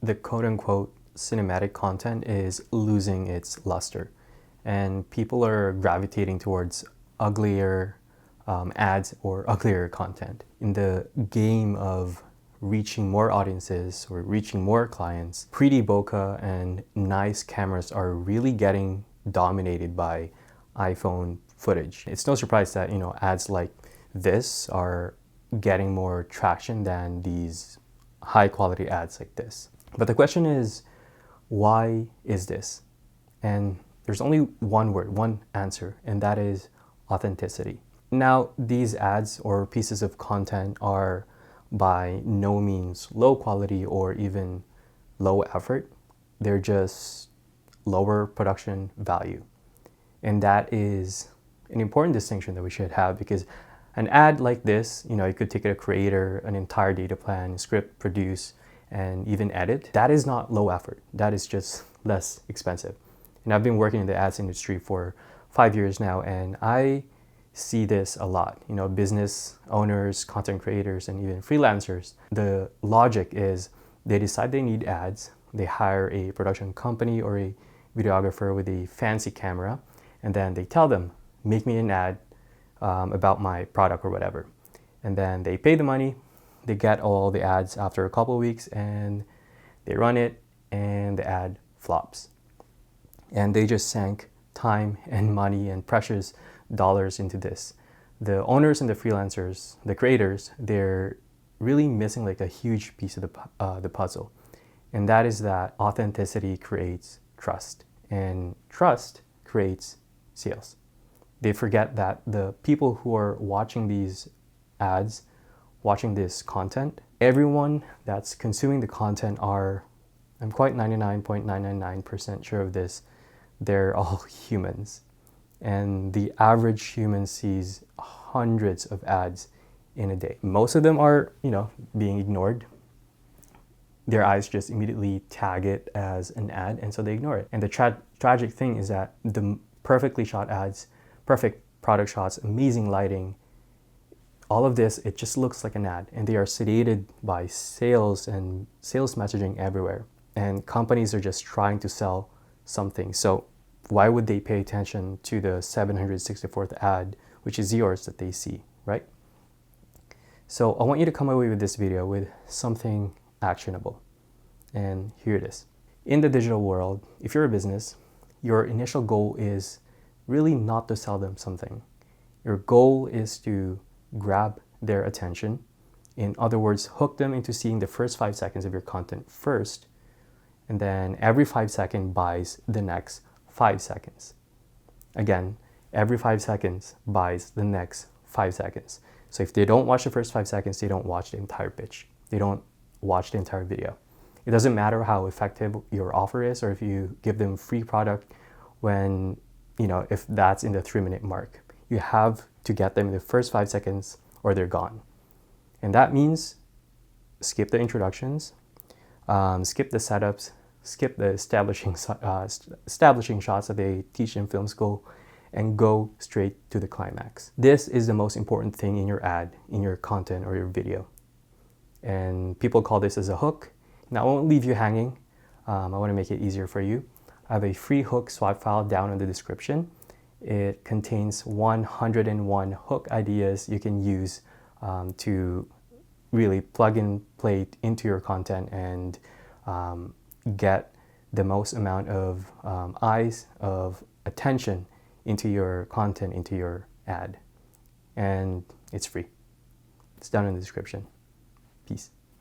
the quote-unquote cinematic content is losing its luster, and people are gravitating towards uglier ads or uglier content. In the game of reaching more audiences or reaching more clients, pretty bokeh and nice cameras are really getting dominated by iPhone footage. It's no surprise that, ads like this are getting more traction than these high quality ads like this. But the question is, why is this? And there's only one word, one answer, and that is authenticity. Now, these ads or pieces of content are by no means low quality or even low effort. They're just lower production value. And that is an important distinction that we should have, because an ad like this, you could take a creator, an entire data plan, script, produce, and even edit. That is not low effort. That is just less expensive. And I've been working in the ads industry for 5 years now, and I see this a lot. Business owners, content creators, and even freelancers. The logic is they decide they need ads, they hire a production company or a videographer with a fancy camera, and then they tell them, make me an ad about my product or whatever. And then they pay the money, they get all the ads after a couple of weeks, and they run it, and the ad flops. And they just sank time and money and precious dollars into this. The owners and the freelancers, the creators, they're really missing like a huge piece of the puzzle. And that is that authenticity creates trust, and trust creates sales. They forget that the people who are watching these ads, watching this content, everyone that's consuming the content I'm quite 99.999% sure of this, they're all humans. And the average human sees hundreds of ads in a day. Most of them are, being ignored. Their eyes just immediately tag it as an ad, and so they ignore it. And the tragic thing is that the perfectly shot ads, perfect product shots, amazing lighting, all of this, it just looks like an ad, and they are sedated by sales and sales messaging everywhere. And companies are just trying to sell something. So why would they pay attention to the 764th ad, which is yours, that they see, right? So I want you to come away with this video with something actionable. And here it is. In the digital world, if you're a business, your initial goal is really not to sell them something. Your goal is to grab their attention. In other words, hook them into seeing the first 5 seconds of your content first, and then every 5 seconds buys the next 5 seconds. Again, every 5 seconds buys the next 5 seconds. So if they don't watch the first 5 seconds, they don't watch the entire pitch. They don't watch the entire video. It doesn't matter how effective your offer is, or if you give them free product when, if that's in the 3-minute mark. You have to get them in the first 5 seconds or they're gone. And that means skip the introductions, skip the setups, skip the establishing shots that they teach in film school, and go straight to the climax. This is the most important thing in your ad, in your content or your video. And people call this as a hook. Now, I won't leave you hanging. I want to make it easier for you. I have a free hook swap file down in the description. It contains 101 hook ideas you can use to really plug and play into your content and get the most amount of eyes, of attention into your content, into your ad. And it's free. It's down in the description. Peace.